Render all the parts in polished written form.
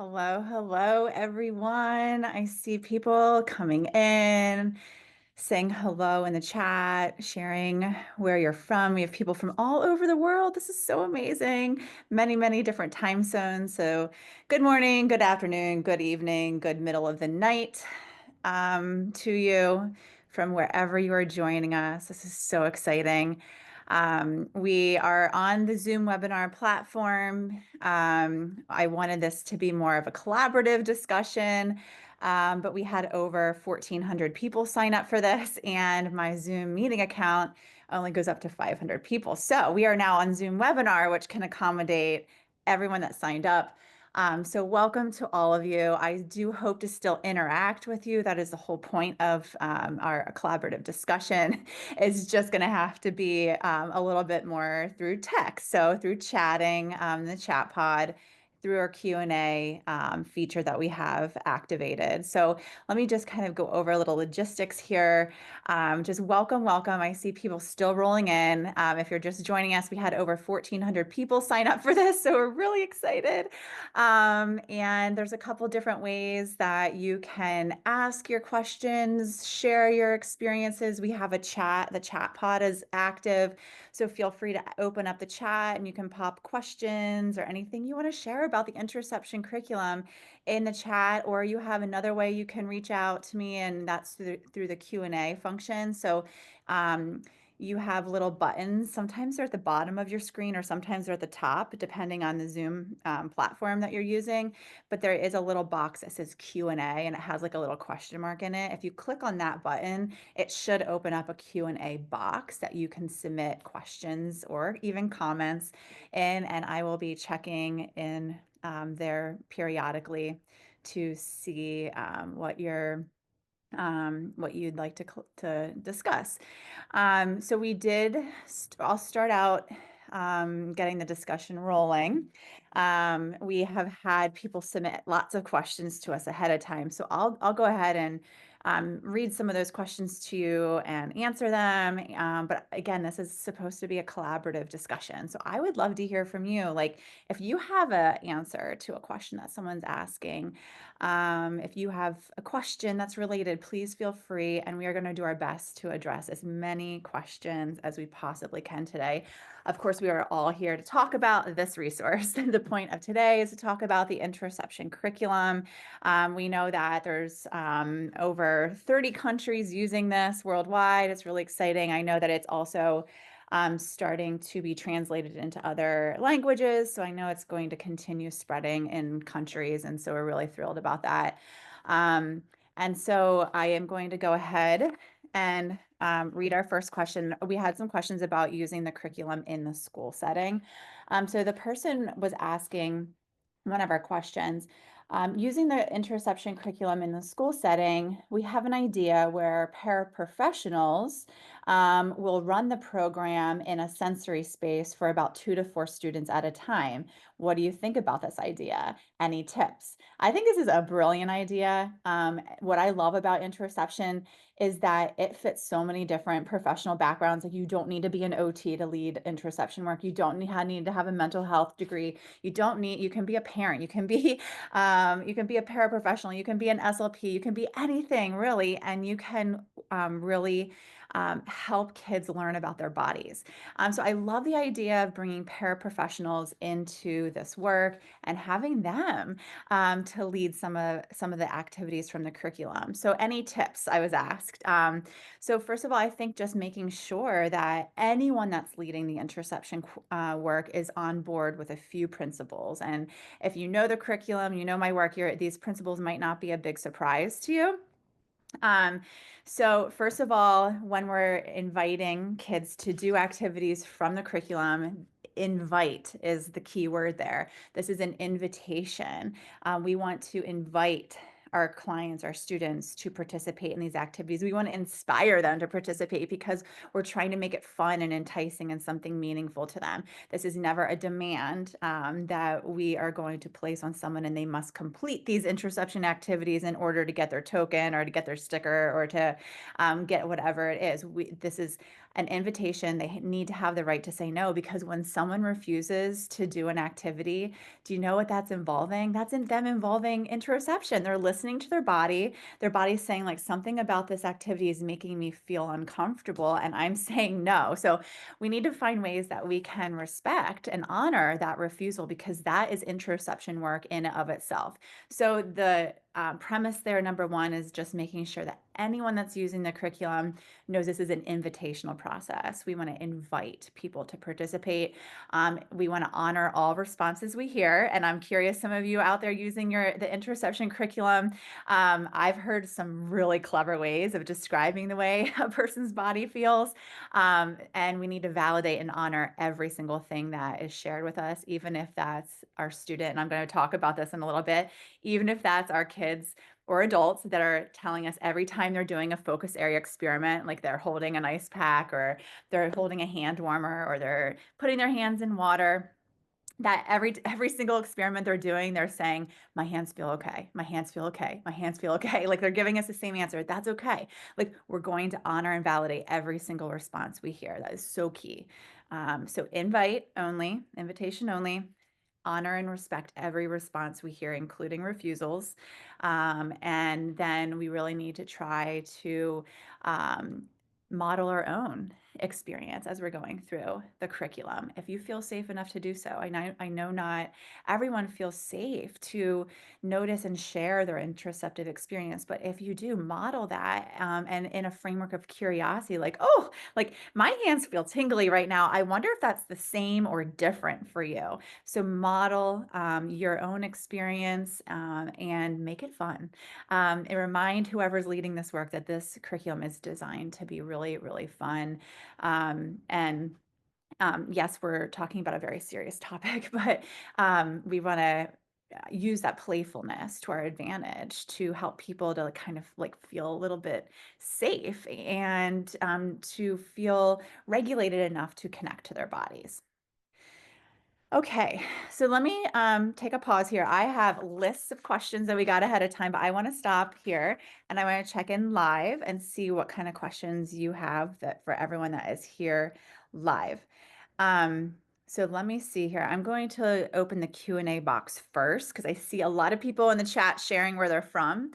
Hello, hello, everyone. I see people coming in, saying hello in the chat, sharing where you're from. We have people from all over the world. This is so amazing. Many, many different time zones. So, good morning, good afternoon, good evening, good middle of the night to you from wherever you are joining us. This is so exciting. We are on the Zoom webinar platform. I wanted this to be more of a collaborative discussion, but we had over 1,400 people sign up for this, and my Zoom meeting account only goes up to 500 people. So we are now on Zoom webinar, which can accommodate everyone that signed up. So welcome to all of you. I do hope to still interact with you. That is the whole point of our collaborative discussion. It's just going to have to be a little bit more through text. So through chatting, the chat pod, through our Q&A feature that we have activated. So let me just kind of go over a little logistics here. Just welcome. I see people still rolling in. If you're just joining us, we had over 1,400 people sign up for this, so we're really excited. And there's a couple different ways that you can ask your questions, share your experiences. We have a chat. The chat pod is active, so feel free to open up the chat and you can pop questions or anything you want to share about the Interoception curriculum in the chat, or you have another way you can reach out to me, and that's through the Q&A function. So you have little buttons. Sometimes they're at the bottom of your screen or sometimes they're at the top, depending on the Zoom platform that you're using. But there is a little box that says Q&A, and it has like a little question mark in it. If you click on that button, it should open up a Q&A box that you can submit questions or even comments in, and I will be checking in there periodically to see what you'd like to discuss. So we did, I'll start out getting the discussion rolling. We have had people submit lots of questions to us ahead of time. So I'll go ahead and read some of those questions to you and answer them. But again, this is supposed to be a collaborative discussion. So I would love to hear from you. Like if you have an answer to a question that someone's asking, if you have a question that's related, please feel free, and we are going to do our best to address as many questions as we possibly can today. Of course, we are all here to talk about this resource. The point of today is to talk about the Interoception curriculum. We know that there's over 30 countries using this worldwide. It's really exciting. I know that it's also starting to be translated into other languages. So I know it's going to continue spreading in countries. And so we're really thrilled about that. And so I am going to go ahead and read our first question. We had some questions about using the curriculum in the school setting. So the person was asking one of our questions, using the Interoception curriculum in the school setting, we have an idea where paraprofessionals will run the program in a sensory space for about 2 to 4 students at a time. What do you think about this idea? Any tips? I think this is a brilliant idea. What I love about Interoception is that it fits so many different professional backgrounds. Like you don't need to be an OT to lead Interoception work. You don't need to have a mental health degree. You can be a parent. You can be a paraprofessional. You can be an SLP. You can be anything really, and you can really help kids learn about their bodies. So I love the idea of bringing paraprofessionals into this work and having them to lead some of the activities from the curriculum. So any tips, I was asked. So first of all, I think just making sure that anyone that's leading the Interoception work is on board with a few principles. And if you know the curriculum, you know my work here, these principles might not be a big surprise to you. So first of all, when we're inviting kids to do activities from the curriculum, invite is the key word there. This is an invitation. We want to invite our clients, our students to participate in these activities. We want to inspire them to participate because we're trying to make it fun and enticing and something meaningful to them. This is never a demand that we are going to place on someone and they must complete these Interoception activities in order to get their token or to get their sticker or to get whatever it is. This is an invitation. They need to have the right to say no, because when someone refuses to do an activity, do you know what that's involving? That's in them involving interoception. They're listening to their body's saying like something about this activity is making me feel uncomfortable and I'm saying no. So we need to find ways that we can respect and honor that refusal, because that is interoception work in and of itself. So the premise there, number one, is just making sure that anyone that's using the curriculum knows this is an invitational process. We want to invite people to participate. We want to honor all responses we hear. And I'm curious, some of you out there using the interoception curriculum, I've heard some really clever ways of describing the way a person's body feels. And we need to validate and honor every single thing that is shared with us, even if that's our student. And I'm going to talk about this in a little bit, even if that's our kids or adults that are telling us every time they're doing a focus area experiment, like they're holding an ice pack or they're holding a hand warmer or they're putting their hands in water, that every single experiment they're doing, they're saying, my hands feel okay, my hands feel okay, my hands feel okay. Like they're giving us the same answer. That's okay. Like we're going to honor and validate every single response we hear. That is so key. So invite only, invitation only, honor and respect every response we hear, including refusals. And then we really need to try to model our own experience as we're going through the curriculum, if you feel safe enough to do so. I know not everyone feels safe to notice and share their interoceptive experience, but if you do, model that, and in a framework of curiosity, like, oh, like my hands feel tingly right now. I wonder if that's the same or different for you. So model your own experience, and make it fun. And remind whoever's leading this work that this curriculum is designed to be really, really fun. And yes, we're talking about a very serious topic, but we want to use that playfulness to our advantage to help people to kind of like feel a little bit safe and to feel regulated enough to connect to their bodies. Okay, so let me take a pause here. I have lists of questions that we got ahead of time, but I want to stop here and I want to check in live and see what kind of questions you have that for everyone that is here live. Um, so let me see here. I'm going to open the Q&A box first because I see a lot of people in the chat sharing where they're from.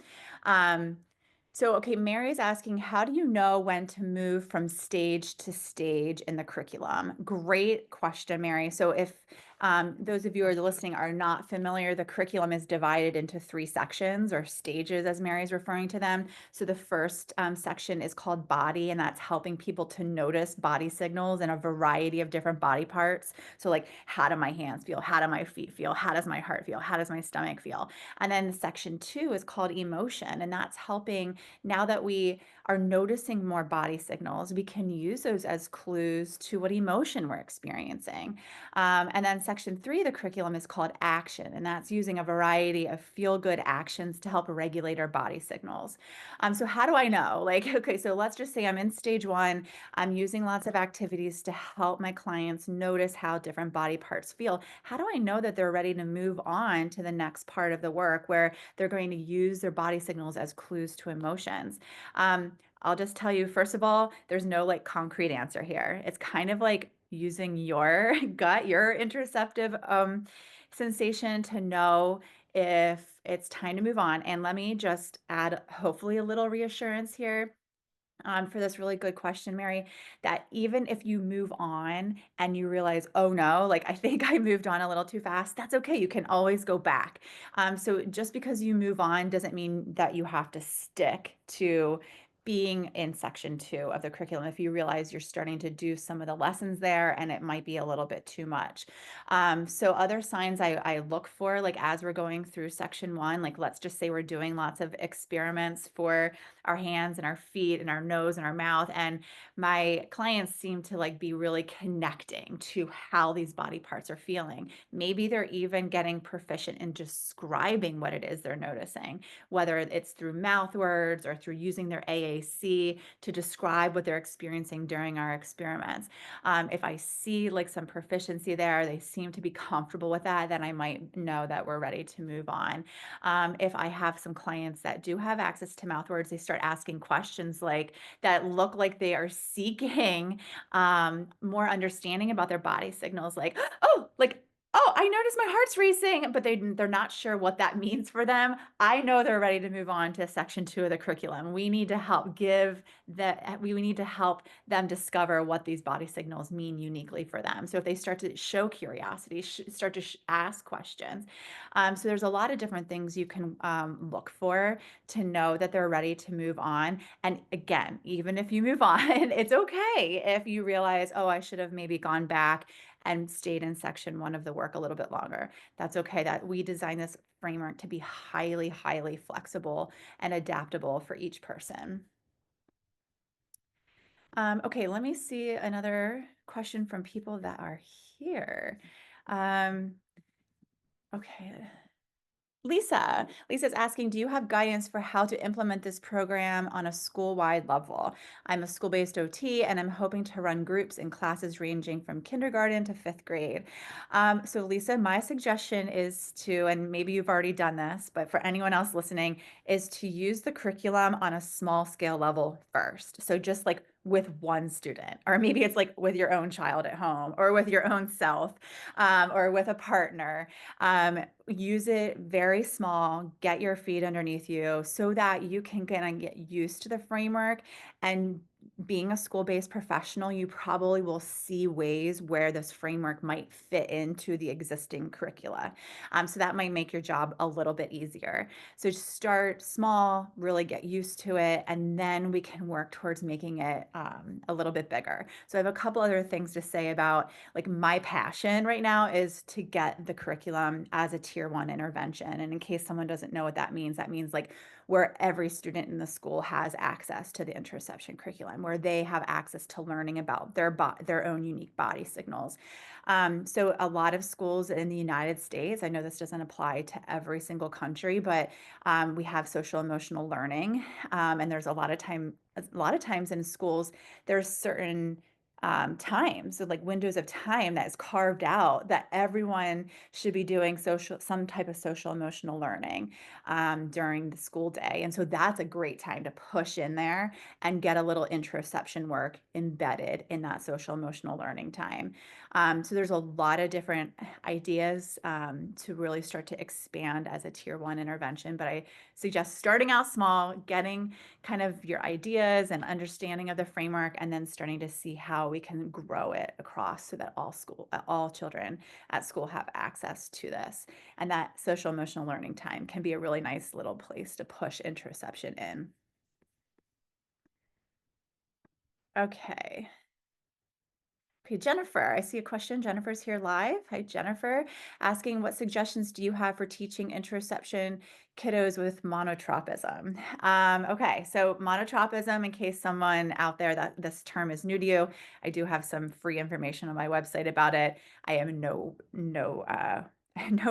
Okay, Mary's asking, how do you know when to move from stage to stage in the curriculum? Great question, Mary. So if those of you who are listening are not familiar, the curriculum is divided into 3 sections or stages, as Mary's referring to them. So the first section is called body, and that's helping people to notice body signals in a variety of different body parts. So like, how do my hands feel? How do my feet feel? How does my heart feel? How does my stomach feel? And then section 2 is called emotion, and that's helping, now that we are noticing more body signals, we can use those as clues to what emotion we're experiencing. And then section 3 of the curriculum is called action, and that's using a variety of feel-good actions to help regulate our body signals. So how do I know? Like, okay, so let's just say I'm in stage 1. I'm using lots of activities to help my clients notice how different body parts feel. How do I know that they're ready to move on to the next part of the work where they're going to use their body signals as clues to emotions? I'll just tell you, first of all, there's no like concrete answer here. It's kind of like using your gut, your interoceptive sensation to know if it's time to move on. And let me just add, hopefully, a little reassurance here. For this really good question, Mary, that even if you move on and you realize, oh no, like I think I moved on a little too fast, that's okay. You can always go back. So just because you move on doesn't mean that you have to stick to being in section 2 of the curriculum if you realize you're starting to do some of the lessons there and it might be a little bit too much. So other signs I look for, like as we're going through section 1, like let's just say we're doing lots of experiments for our hands and our feet and our nose and our mouth, and my clients seem to like be really connecting to how these body parts are feeling. Maybe they're even getting proficient in describing what it is they're noticing, whether it's through mouth words or through using their they see to describe what they're experiencing during our experiments. If I see like some proficiency there, they seem to be comfortable with that, then I might know that we're ready to move on. If I have some clients that do have access to mouth words, they start asking questions like that look like they are seeking more understanding about their body signals, like, oh, like, oh, I noticed my heart's racing, but they're not sure what that means for them. I know they're ready to move on to section 2 of the curriculum. We need to help we need to help them discover what these body signals mean uniquely for them. So if they start to show curiosity, start to ask questions. So there's a lot of different things you can look for to know that they're ready to move on. And again, even if you move on, it's okay if you realize, oh, I should have maybe gone back and stayed in section 1 of the work a little bit longer. That's okay. That we designed this framework to be highly, highly flexible and adaptable for each person. Okay, let me see another question from people that are here. Okay. Lisa's asking, do you have guidance for how to implement this program on a school-wide level? I'm a school-based OT and I'm hoping to run groups in classes ranging from kindergarten to 5th grade. So Lisa, my suggestion is to, and maybe you've already done this, but for anyone else listening, is to use the curriculum on a small scale level first. So just like with one student, or maybe it's like with your own child at home or with your own self, or with a partner. Use it very small, get your feet underneath you so that you can kind of get used to the framework. And being a school-based professional, you probably will see ways where this framework might fit into the existing curricula. So that might make your job a little bit easier. So start small, really get used to it, and then we can work towards making it a little bit bigger. So I have a couple other things to say about like my passion right now is to get the curriculum as a tier 1 intervention. And in case someone doesn't know what that means like where every student in the school has access to the interoception curriculum, where they have access to learning about their own unique body signals. So a lot of schools in the United States, I know this doesn't apply to every single country, but we have social emotional learning, and there's a lot of times in schools there's certain time. So like windows of time that is carved out that everyone should be doing some type of social emotional learning during the school day. And so that's a great time to push in there and get a little interoception work embedded in that social emotional learning time. So there's a lot of different ideas to really start to expand as a tier 1 intervention, but I suggest starting out small, getting kind of your ideas and understanding of the framework, and then starting to see how we can grow it across so that all children at school have access to this. And that social emotional learning time can be a really nice little place to push interoception in. Okay. Okay, Jennifer, I see a question. Jennifer's here live. Hi, Jennifer, asking what suggestions do you have for teaching interoception kiddos with monotropism? Okay, so monotropism, in case someone out there that this term is new to you, I do have some free information on my website about it. I am no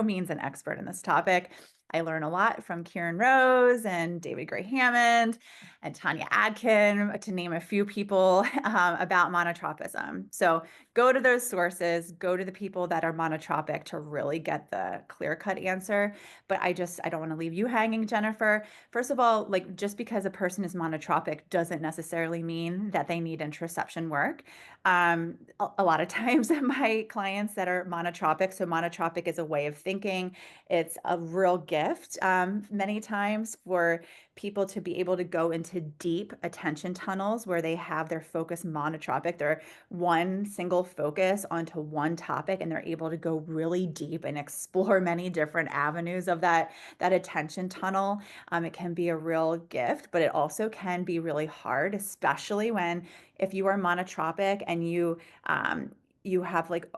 means an expert in this topic. I learn a lot from Kieran Rose and David Gray Hammond and Tanya Adkin, to name a few people, about monotropism. So go to those sources, go to the people that are monotropic to really get the clear-cut answer. But I don't want to leave you hanging, Jennifer. First of all, like just because a person is monotropic doesn't necessarily mean that they need interoception work. A lot of times my clients that are monotropic, so monotropic is a way of thinking. It's a real gift many times for people to be able to go into deep attention tunnels where they have their focus monotropic. They're one single focus onto one topic, and they're able to go really deep and explore many different avenues of that attention tunnel. It can be a real gift, but it also can be really hard, especially if you are monotropic and you have like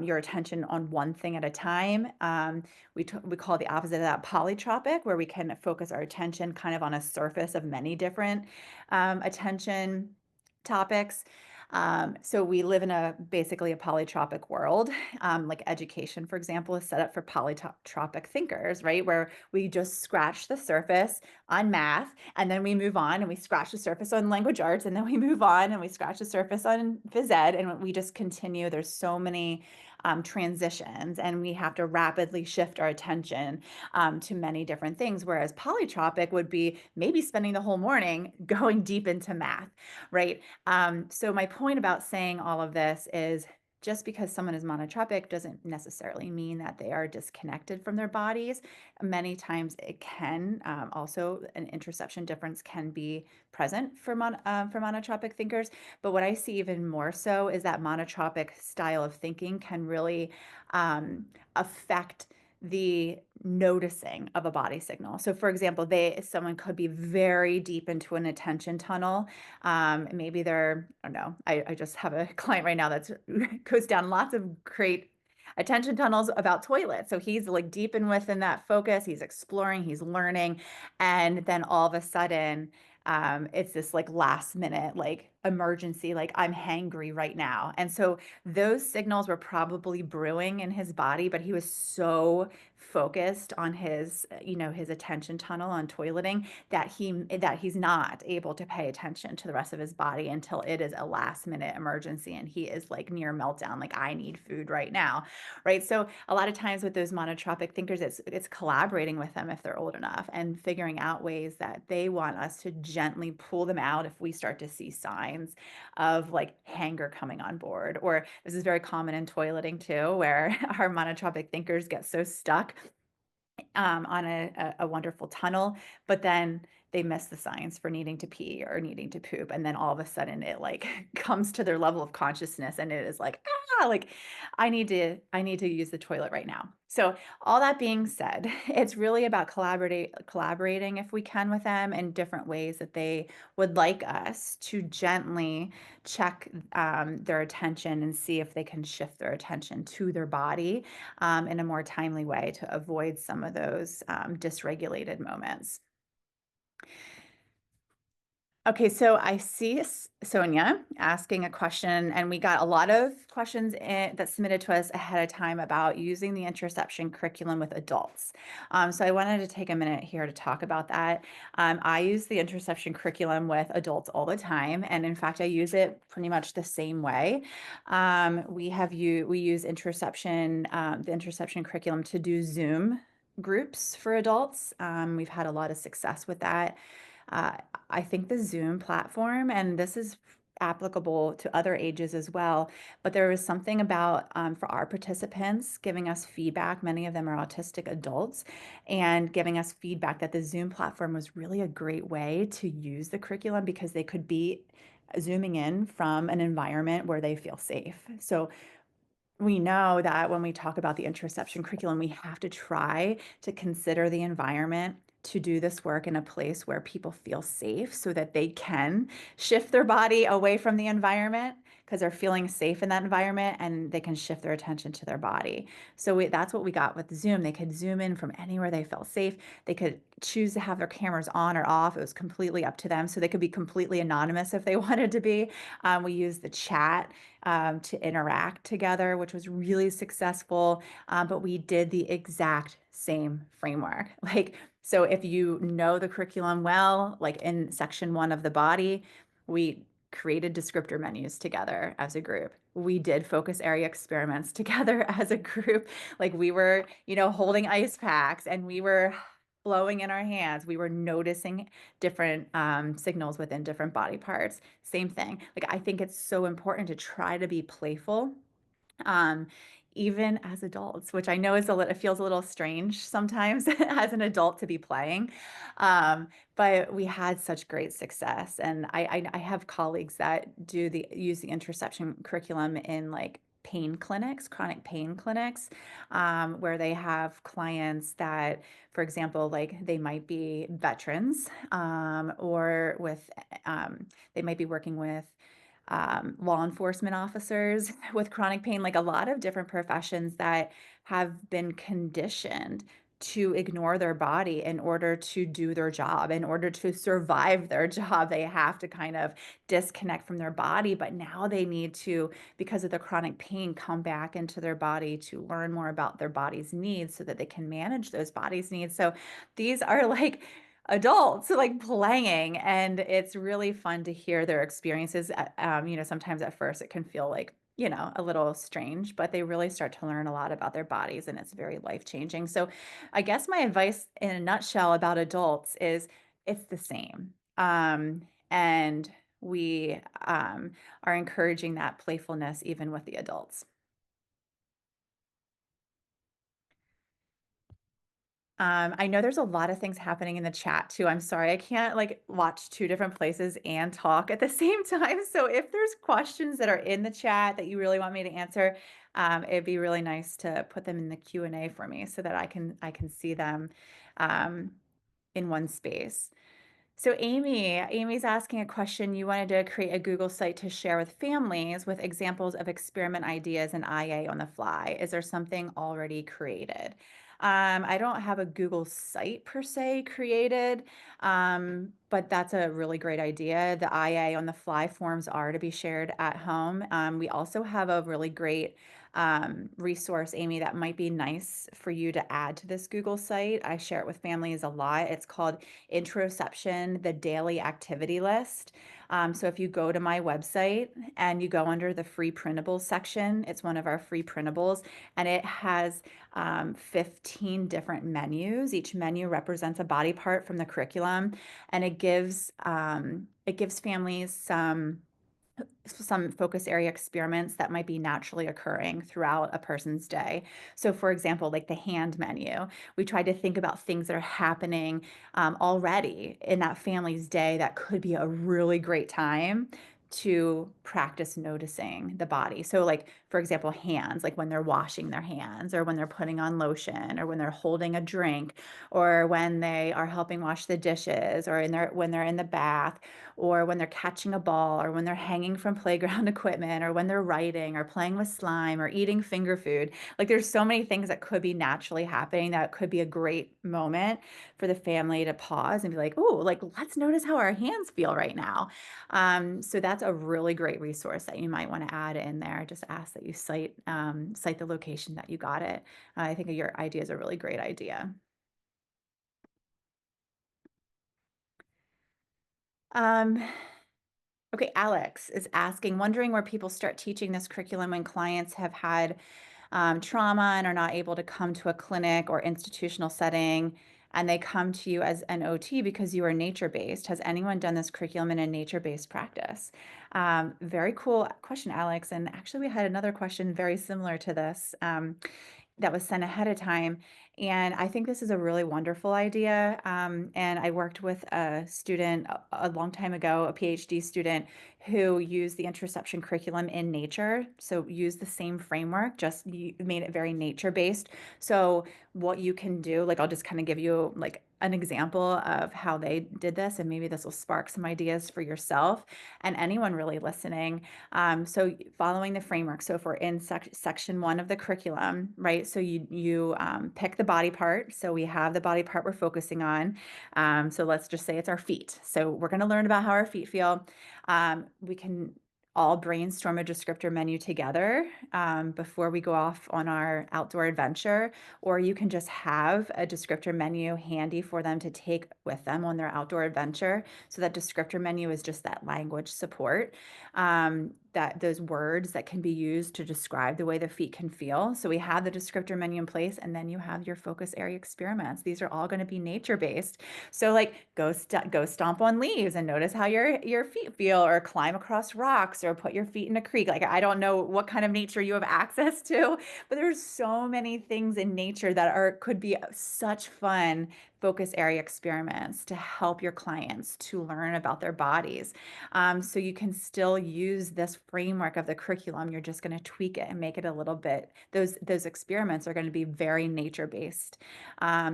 your attention on one thing at a time. We call the opposite of that polytropic, where we can focus our attention kind of on a surface of many different attention topics. So we live in basically a polytropic world. Like education, for example, is set up for polytropic thinkers, right? Where we just scratch the surface on math, and then we move on and we scratch the surface on language arts, and then we move on and we scratch the surface on phys ed, and we just continue. There's so many transitions, and we have to rapidly shift our attention to many different things. Whereas polytropic would be maybe spending the whole morning going deep into math, right? So my point about saying all of this is just because someone is monotropic doesn't necessarily mean that they are disconnected from their bodies. Many times it can also an interoception difference can be present for monotropic thinkers. But what I see even more so is that monotropic style of thinking can really affect the noticing of a body signal. So for example, someone could be very deep into an attention tunnel. Maybe they're, I don't know, I just have a client right now that's goes down lots of great attention tunnels about toilets. So he's like deep in within that focus, he's exploring, he's learning, and then all of a sudden, it's this like last minute like emergency, like I'm hangry right now. And so those signals were probably brewing in his body, but he was so focused on his, his attention tunnel on toileting that he's not able to pay attention to the rest of his body until it is a last minute emergency and he is like near meltdown, like I need food right now, right? So a lot of times with those monotropic thinkers, it's collaborating with them if they're old enough and figuring out ways that they want us to gently pull them out if we start to see signs of like hanger coming on board. Or this is very common in toileting too, where our monotropic thinkers get so stuck on a wonderful tunnel, but then they miss the signs for needing to pee or needing to poop. And then all of a sudden it like comes to their level of consciousness and it is like, like I need to use the toilet right now. So all that being said, it's really about collaborating if we can with them in different ways that they would like us to gently check their attention and see if they can shift their attention to their body in a more timely way to avoid some of those dysregulated moments. Okay, so I see Sonia asking a question, and we got a lot of questions that submitted to us ahead of time about using the interoception curriculum with adults. So I wanted to take a minute here to talk about that. I use the interoception curriculum with adults all the time, and in fact, I use it pretty much the same way. We use the interoception curriculum to do Zoom groups for adults. We've had a lot of success with that. Uh, I think the Zoom platform, and this is applicable to other ages as well, but there was something about for our participants giving us feedback. Many of them are autistic adults, and giving us feedback that the Zoom platform was really a great way to use the curriculum because they could be zooming in from an environment where they feel safe. So we know that when we talk about the interoception curriculum, we have to try to consider the environment to do this work in a place where people feel safe so that they can shift their body away from the environment because they're feeling safe in that environment and they can shift their attention to their body. So that's what we got with Zoom. They could zoom in from anywhere they felt safe. They could choose to have their cameras on or off. It was completely up to them. So they could be completely anonymous if they wanted to be. We used the chat to interact together, which was really successful. But we did the exact same framework. So if you know the curriculum well, like in section 1 of the body, we created descriptor menus together as a group. We did focus area experiments together as a group. Like we were, holding ice packs and we were blowing in our hands. We were noticing different signals within different body parts. Same thing. Like I think it's so important to try to be playful um, even as adults, which I know it feels a little strange sometimes as an adult to be playing. But we had such great success. And I have colleagues that use the interoception curriculum in like pain clinics, chronic pain clinics, where they have clients that, for example, like they might be veterans, or they might be working with law enforcement officers with chronic pain, like a lot of different professions that have been conditioned to ignore their body in order to do their job, in order to survive their job. They have to kind of disconnect from their body, but now they need to, because of the chronic pain, come back into their body to learn more about their body's needs so that they can manage those body's needs. So these are like adults like playing, and it's really fun to hear their experiences. Sometimes at first it can feel like, a little strange, but they really start to learn a lot about their bodies, and it's very life-changing. So I guess my advice in a nutshell about adults is it's the same. And we are encouraging that playfulness even with the adults. I know there's a lot of things happening in the chat too. I'm sorry, I can't like watch two different places and talk at the same time. So if there's questions that are in the chat that you really want me to answer, it'd be really nice to put them in the Q&A for me so that I can see them um, in one space. So Amy's asking a question. You wanted to create a Google site to share with families with examples of experiment ideas and IA on the fly. Is there something already created? I don't have a Google site per se created, but that's a really great idea. The IA on the fly forms are to be shared at home. We also have a really great resource, Amy, that might be nice for you to add to this Google site. I share it with families a lot. It's called Interoception, the daily activity list. So if you go to my website and you go under the free printables section, it's one of our free printables, and it has 15 different menus. Each menu represents a body part from the curriculum, and it gives families some focus area experiments that might be naturally occurring throughout a person's day. So for example, like the hand menu, we tried to think about things that are happening already in that family's day that could be a really great time to practice noticing the body. So like, for example, hands, like when they're washing their hands or when they're putting on lotion or when they're holding a drink or when they are helping wash the dishes or when they're in the bath or when they're catching a ball or when they're hanging from playground equipment or when they're writing or playing with slime or eating finger food. Like there's so many things that could be naturally happening that could be a great moment for the family to pause and be like, oh, like let's notice how our hands feel right now. So that's a really great resource that you might want to add in there. Just ask that you cite the location that you got it. I think your idea is a really great idea. Um, Okay, Alex is asking, wondering where people start teaching this curriculum when clients have had trauma and are not able to come to a clinic or institutional setting, and they come to you as an OT because you are nature-based. Has anyone done this curriculum in a nature-based practice? Very cool question, Alex. And actually, we had another question very similar to this. That was sent ahead of time. And I think this is a really wonderful idea. And I worked with a student a long time ago, a PhD student, who used the interoception curriculum in nature. So used the same framework, just made it very nature-based. So what you can do, like I'll just kind of give you like an example of how they did this, and maybe this will spark some ideas for yourself and anyone really listening. So following the framework. So if we're in section 1 of the curriculum, right? So you pick the body part. So we have the body part we're focusing on. So let's just say it's our feet. So we're going to learn about how our feet feel. We can all brainstorm a descriptor menu together before we go off on our outdoor adventure, or you can just have a descriptor menu handy for them to take with them on their outdoor adventure. So that descriptor menu is just that language support, that those words that can be used to describe the way the feet can feel. So we have the descriptor menu in place, and then you have your focus area experiments. These are all going to be nature-based. So like go stomp on leaves and notice how your feet feel, or climb across rocks, or put your feet in a creek. Like I don't know what kind of nature you have access to, but there's so many things in nature that could be such fun focus area experiments to help your clients to learn about their bodies. So you can still use this framework of the curriculum. You're just going to tweak it and make it a little bit, those experiments are going to be very nature-based.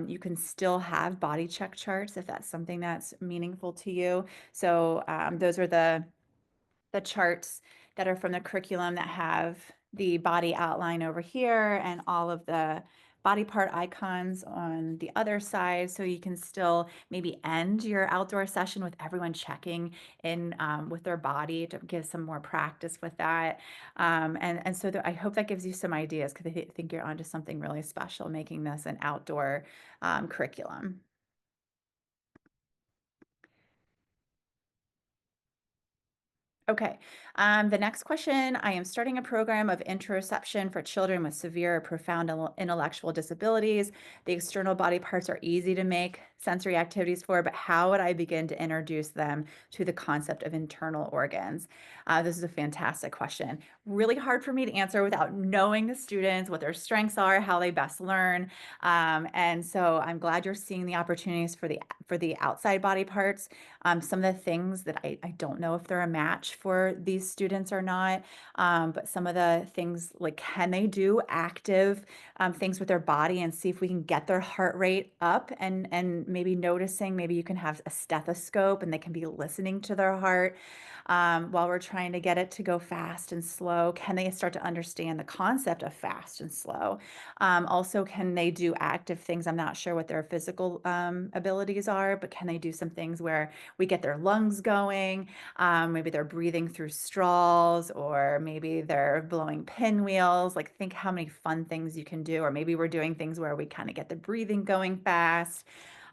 You can still have body check charts if that's something that's meaningful to you. So those are the charts that are from the curriculum that have the body outline over here and all of the body part icons on the other side so you can still maybe end your outdoor session with everyone checking in with their body to give some more practice with that. And so I hope that gives you some ideas because I think you're onto something really special making this an outdoor curriculum. Okay. The next question, I am starting a program of interoception for children with severe or profound intellectual disabilities. The external body parts are easy to make sensory activities for, but how would I begin to introduce them to the concept of internal organs? This is a fantastic question. Really hard for me to answer without knowing the students, what their strengths are, how they best learn. And so I'm glad you're seeing the opportunities for the outside body parts. Some of the things that I don't know if they're a match for these students or not, but some of the things like can they do active things with their body and see if we can get their heart rate up and maybe noticing, maybe you can have a stethoscope and they can be listening to their heart while we're trying to get it to go fast and slow. Can they start to understand the concept of fast and slow? Also, can they do active things? I'm not sure what their physical abilities are, but can they do some things where we get their lungs going? Maybe they're breathing through straws, or maybe they're blowing pinwheels. Like, think how many fun things you can do. Or maybe we're doing things where we kind of get the breathing going fast.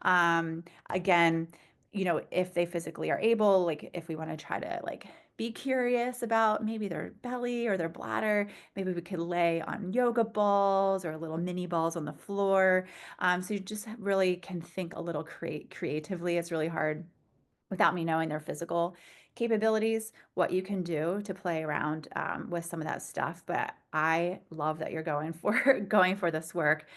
Again, if they physically are able, like if we want to try to like be curious about maybe their belly or their bladder, maybe we could lay on yoga balls or little mini balls on the floor. So you just really can think a little creatively. It's really hard without me knowing their physical capabilities, what you can do to play around with some of that stuff. But I love that you're going for going for this work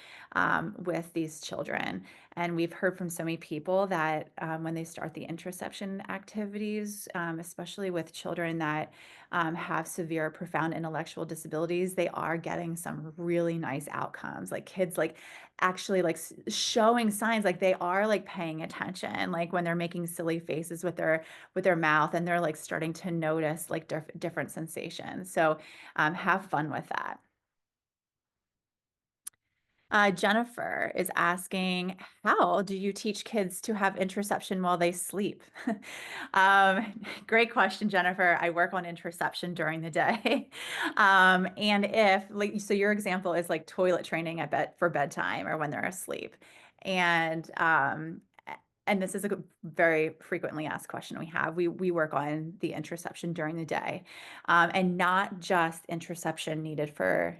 with these children. And we've heard from so many people that when they start the interoception activities, especially with children that have severe, profound intellectual disabilities, they are getting some really nice outcomes. Like kids, like actually like showing signs like they are like paying attention, like when they're making silly faces with their mouth and they're like starting to notice like different sensations. So have fun with that. Jennifer is asking, how do you teach kids to have interoception while they sleep? Great question, Jennifer. I work on interoception during the day. And if, like, so your example is like toilet training at bed for bedtime or when they're asleep. And and this is a very frequently asked question we have. We work on the interoception during the day, and not just interoception needed for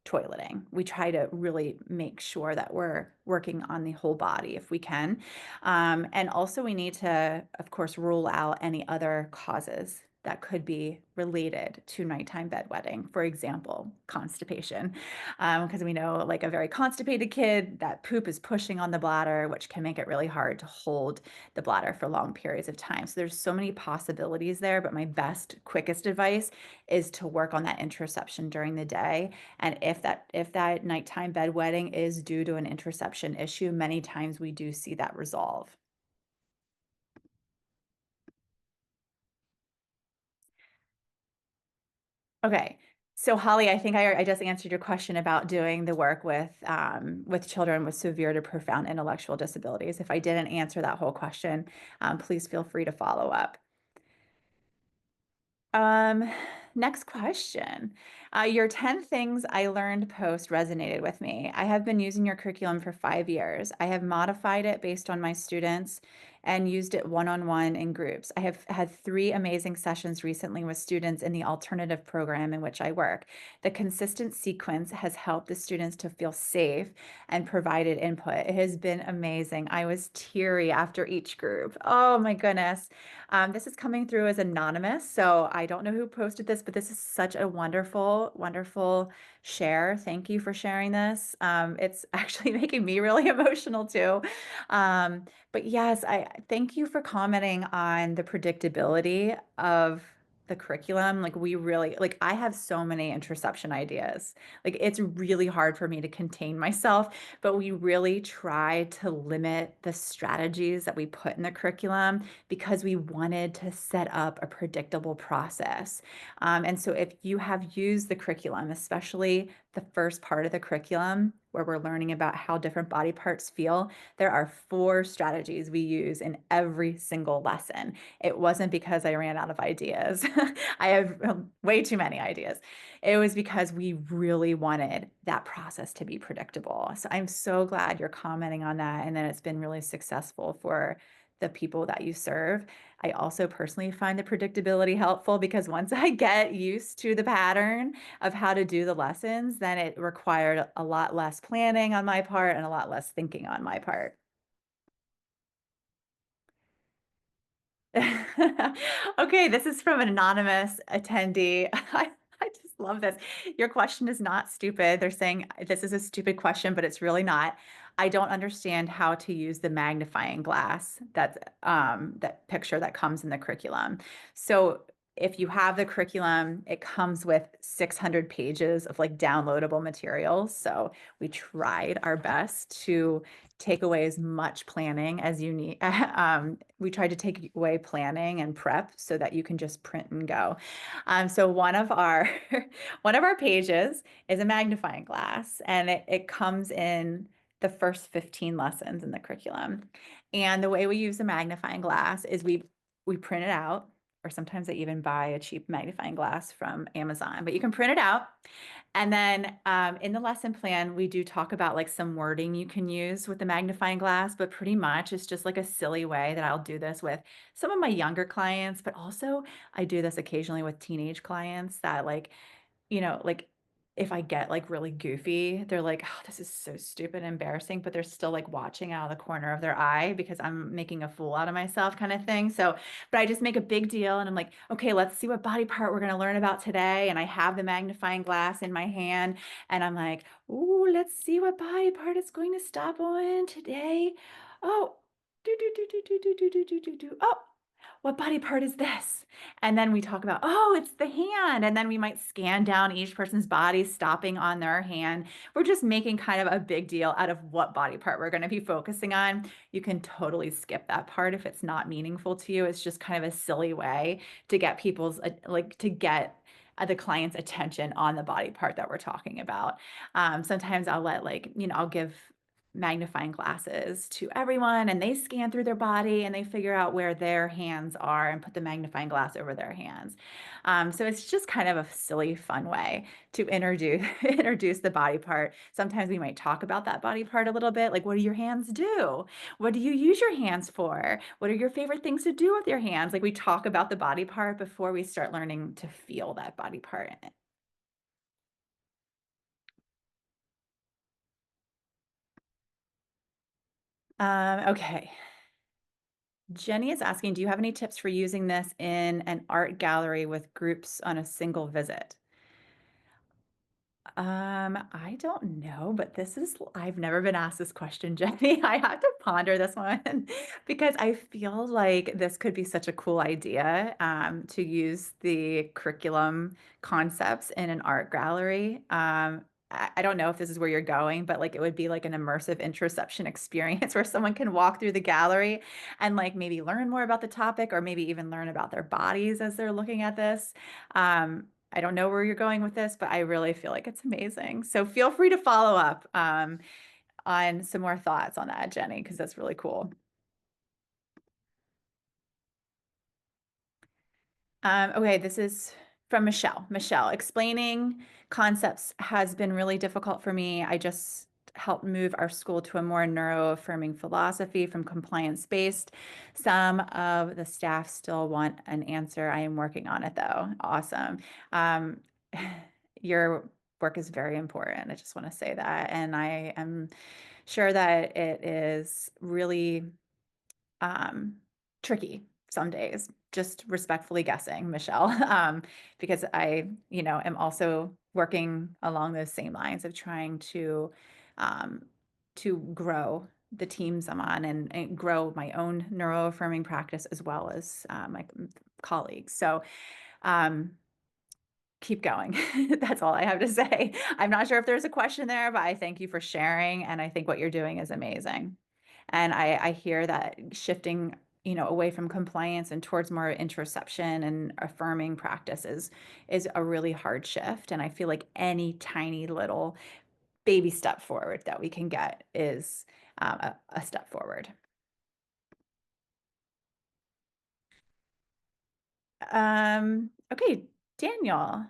toileting. We try to really make sure that we're working on the whole body if we can. And also we need to, of course, rule out any other causes that could be related to nighttime bedwetting. For example, constipation, because we know like a very constipated kid, that poop is pushing on the bladder, which can make it really hard to hold the bladder for long periods of time. So there's so many possibilities there, but my best, quickest advice is to work on that interoception during the day. And if that nighttime bedwetting is due to an interoception issue, many times we do see that resolve. Okay. So Holly, I think I just answered your question about doing the work with children with severe to profound intellectual disabilities. If I didn't answer that whole question, please feel free to follow up. Um, Next question. Your 10 things I learned post resonated with me. I have been using your curriculum for 5 years. I have modified it based on my students and used it one-on-one in groups. I have had 3 amazing sessions recently with students in the alternative program in which I work. The consistent sequence has helped the students to feel safe and provided input. It has been amazing. I was teary after each group. Oh my goodness. This is coming through as anonymous, so I don't know who posted this, but this is such a wonderful, wonderful share. Thank you for sharing this. It's actually making me really emotional too. But yes, I thank you for commenting on the predictability of the curriculum. Like we really, like I have so many interception ideas. Like it's really hard for me to contain myself, but we really try to limit the strategies that we put in the curriculum because we wanted to set up a predictable process. And so if you have used the curriculum, especially the first part of the curriculum where we're learning about how different body parts feel, there are 4 strategies we use in every single lesson. It wasn't because I ran out of ideas. I have way too many ideas. It was because we really wanted that process to be predictable. So I'm so glad you're commenting on that and that it's been really successful for the people that you serve. I also personally find the predictability helpful because once I get used to the pattern of how to do the lessons, then it required a lot less planning on my part and a lot less thinking on my part. Okay, this is from an anonymous attendee. I just love this. Your question is not stupid. They're saying this is a stupid question, but it's really not. I don't understand how to use the magnifying glass that picture that comes in the curriculum. So if you have the curriculum, it comes with 600 pages of like downloadable materials. So we tried our best to take away as much planning as you need. We tried to take away planning and prep so that you can just print and go. So one of our one of our pages is a magnifying glass, and it comes in the first 15 lessons in the curriculum. And the way we use a magnifying glass is we print it out, or sometimes I even buy a cheap magnifying glass from Amazon, but you can print it out. And then in the lesson plan, we do talk about like some wording you can use with the magnifying glass, but pretty much it's just like a silly way that I'll do this with some of my younger clients, but also I do this occasionally with teenage clients that like if I get like really goofy, they're like, oh, this is so stupid and embarrassing, but they're still like watching out of the corner of their eye because I'm making a fool out of myself kind of thing. So, but I just make a big deal and I'm like, okay, let's see what body part we're going to learn about today. And I have the magnifying glass in my hand and I'm like, ooh, let's see what body part it's going to stop on today. Oh, do, do, do, do, do, do, do, do, do, do, do. Oh, what body part is this? And then we talk about, oh, it's the hand. And then we might scan down each person's body, stopping on their hand. We're just making kind of a big deal out of what body part we're going to be focusing on. You can totally skip that part if it's not meaningful to you. It's just kind of a silly way to get to get the client's attention on the body part that we're talking about. Sometimes I'll I'll give magnifying glasses to everyone and they scan through their body and they figure out where their hands are and put the magnifying glass over their hands. So it's just kind of a silly, fun way to introduce the body part. Sometimes we might talk about that body part a little bit, like what do your hands do? What do you use your hands for? What are your favorite things to do with your hands? Like we talk about the body part before we start learning to feel that body part in it. Okay. Jenny is asking, do you have any tips for using this in an art gallery with groups on a single visit? I don't know, but I've never been asked this question, Jenny. I have to ponder this one because I feel like this could be such a cool idea to use the curriculum concepts in an art gallery. I don't know if this is where you're going, but like it would be like an immersive interoception experience where someone can walk through the gallery and like maybe learn more about the topic or maybe even learn about their bodies as they're looking at this. I don't know where you're going with this, but I really feel like it's amazing. So feel free to follow up on some more thoughts on that, Jenny, because that's really cool. Okay, this is from Michelle. Michelle, explaining concepts has been really difficult for me. I just helped move our school to a more neuro-affirming philosophy from compliance-based. Some of the staff still want an answer. I am working on it though. Awesome. Um, your work is very important. I just want to say that. And I am sure that it is really um, tricky some days, just respectfully guessing, Michelle, because I am also working along those same lines of trying um, to grow the teams I'm on and grow my own neuroaffirming practice as well as my colleagues. So um, keep going. That's all I have to say. I'm not sure if there's a question there, but I thank you for sharing, and I think what you're doing is amazing. And I hear that shifting away from compliance and towards more interoception and affirming practices is a really hard shift. And I feel like any tiny little baby step forward that we can get is a step forward. Okay, Daniel.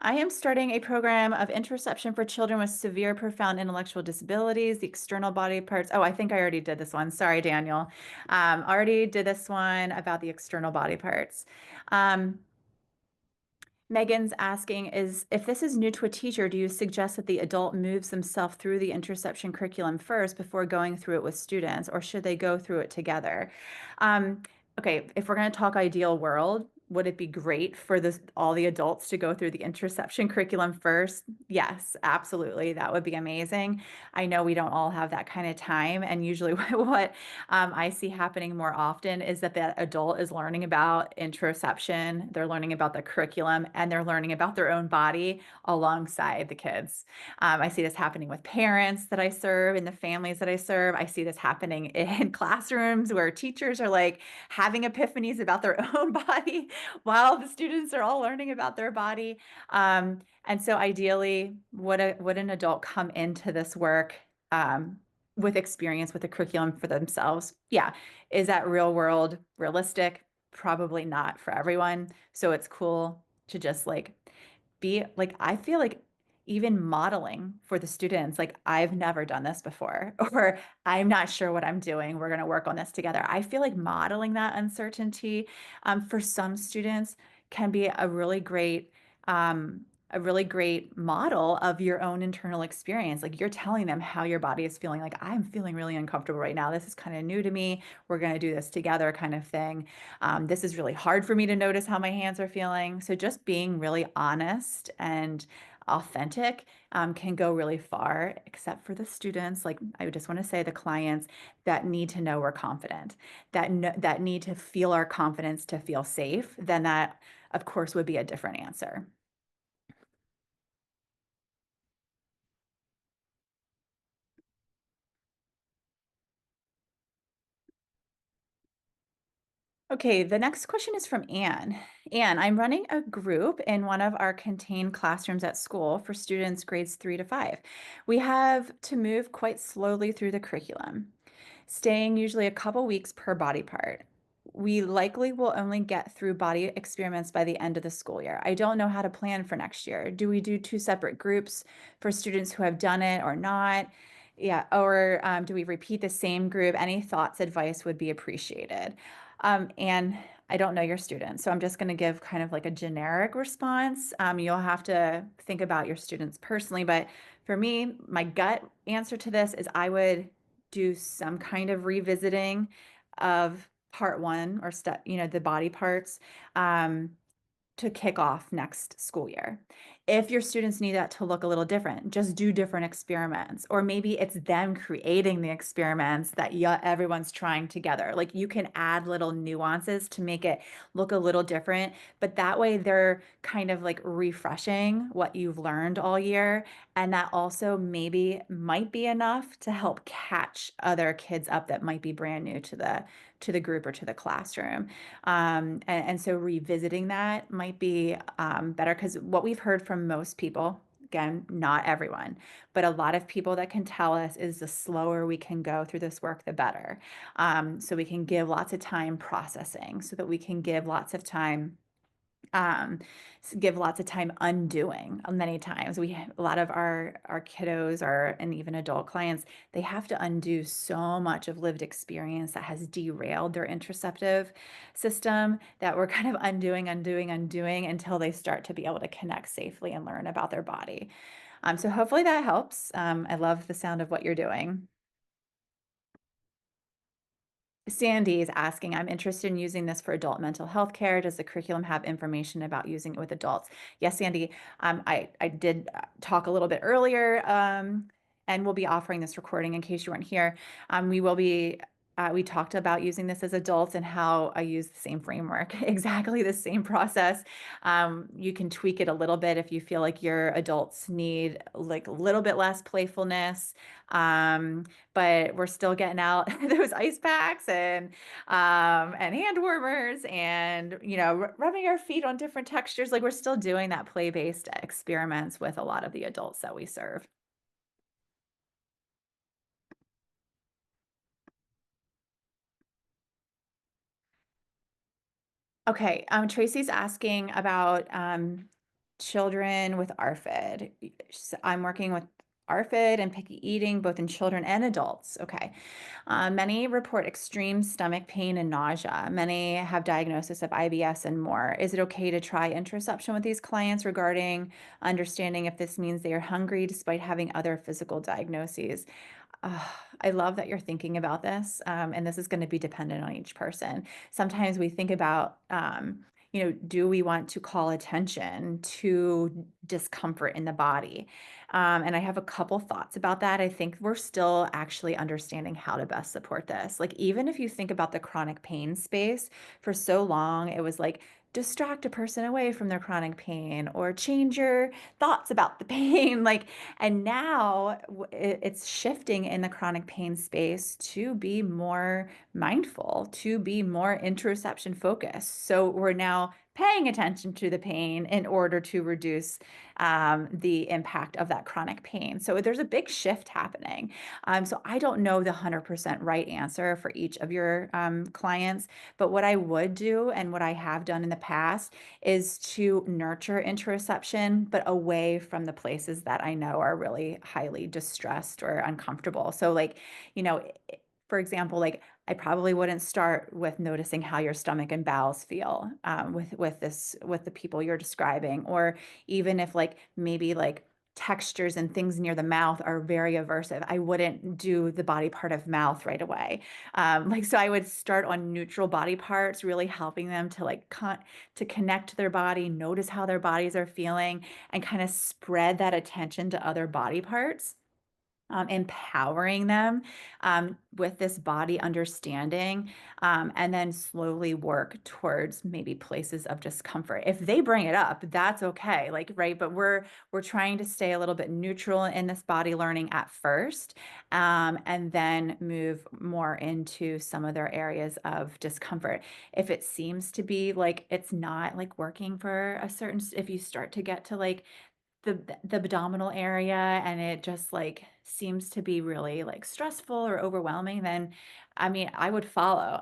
I am starting a program of interoception for children with severe, profound intellectual disabilities, the external body parts. Oh, I think I already did this one. Sorry, Daniel. Already did this one about the external body parts. Megan's asking is, if this is new to a teacher, do you suggest that the adult moves themselves through the interoception curriculum first before going through it with students, or should they go through it together? Okay, if we're going to talk ideal world, would it be great for all the adults to go through the interoception curriculum first? Yes, absolutely. That would be amazing. I know we don't all have that kind of time, and usually what I see happening more often is that the adult is learning about interoception, they're learning about the curriculum, and they're learning about their own body alongside the kids. I see this happening with parents that I serve, in the families that I serve. I see this happening in classrooms where teachers are like having epiphanies about their own body while the students are all learning about their body. And so ideally, would an adult come into this work with experience with the curriculum for themselves? Yeah. Is that real world realistic? Probably not for everyone. So it's cool to just like be like, I feel like even modeling for the students, like, I've never done this before, or I'm not sure what I'm doing. We're going to work on this together. I feel like modeling that uncertainty for some students can be a really great model of your own internal experience. Like, you're telling them how your body is feeling. Like, I'm feeling really uncomfortable right now. This is kind of new to me. We're going to do this together, kind of thing. This is really hard for me to notice how my hands are feeling. So just being really honest and authentic can go really far, except for the students. Like, I just want to say, the clients that need to know we're confident, that need to feel our confidence to feel safe, then that, of course, would be a different answer. Okay, the next question is from Anne. Anne, I'm running a group in one of our contained classrooms at school for students grades 3 to 5. We have to move quite slowly through the curriculum, staying usually a couple weeks per body part. We likely will only get through body experiments by the end of the school year. I don't know how to plan for next year. Do we do two separate groups for students who have done it or not? Yeah, or do we repeat the same group? Any thoughts, advice would be appreciated. And I don't know your students, so I'm just going to give kind of like a generic response. You'll have to think about your students personally, but for me, my gut answer to this is I would do some kind of revisiting of part one, or step, the body parts, to kick off next school year. If your students need that to look a little different, just do different experiments. Or maybe it's them creating the experiments that everyone's trying together. Like, you can add little nuances to make it look a little different, but that way they're kind of like refreshing what you've learned all year. And that also maybe might be enough to help catch other kids up that might be brand new to the group or to the classroom. And so revisiting that might be better, because what we've heard from most people, again, not everyone, but a lot of people that can tell us is the slower we can go through this work, the better. So we can give lots of time processing, so that we can um, give lots of time undoing. Many times a lot of our kiddos and even adult clients, they have to undo so much of lived experience that has derailed their interoceptive system, that we're kind of undoing until they start to be able to connect safely and learn about their body. So hopefully that helps. I love the sound of what you're doing. Sandy is asking, I'm interested in using this for adult mental health care. Does the curriculum have information about using it with adults? Yes, Sandy, I did talk a little bit earlier, and we'll be offering this recording in case you weren't here. We will be we talked about using this as adults and how I use the same framework, exactly the same process. You can tweak it a little bit if you feel like your adults need like a little bit less playfulness. But we're still getting out those ice packs and hand warmers and, you know, rubbing our feet on different textures. Like we're still doing that play-based experiments with a lot of the adults that we serve. Okay, Tracy's asking about children with Arfid. I'm working with Arfid and picky eating, both in children and adults. Okay. Many report extreme stomach pain and nausea. Many have diagnosis of IBS and more. Is it okay to try interoception with these clients regarding understanding if this means they are hungry despite having other physical diagnoses? Uh, I love that you're thinking about this, and this is going to be dependent on each person. Sometimes we think about, you know, do we want to call attention to discomfort in the body? And I have a couple thoughts about that. I think we're still actually understanding how to best support this. Like, even if you think about the chronic pain space, for so long, it was like, distract a person away from their chronic pain or change your thoughts about the pain. Like, and now it's shifting in the chronic pain space to be more mindful, to be more interoception focused. So we're now paying attention to the pain in order to reduce the impact of that chronic pain. So there's a big shift happening. So I don't know the 100% right answer for each of your clients, but what I would do and what I have done in the past is to nurture interoception, but away from the places that I know are really highly distressed or uncomfortable. So, like, you know, for example, like I probably wouldn't start with noticing how your stomach and bowels feel with the people you're describing, or even if like maybe like textures and things near the mouth are very aversive, I wouldn't do the body part of mouth right away. Like so, I would start on neutral body parts, really helping them to like to connect to their body, notice how their bodies are feeling, and kind of spread that attention to other body parts, empowering them with this body understanding, and then slowly work towards maybe places of discomfort. If they bring it up, that's okay, like, right? But we're trying to stay a little bit neutral in this body learning at first, and then move more into some of their areas of discomfort. If it seems to be like it's not like working for a certain, if you start to get to like the abdominal area and it just like seems to be really like stressful or overwhelming, then I mean, I would follow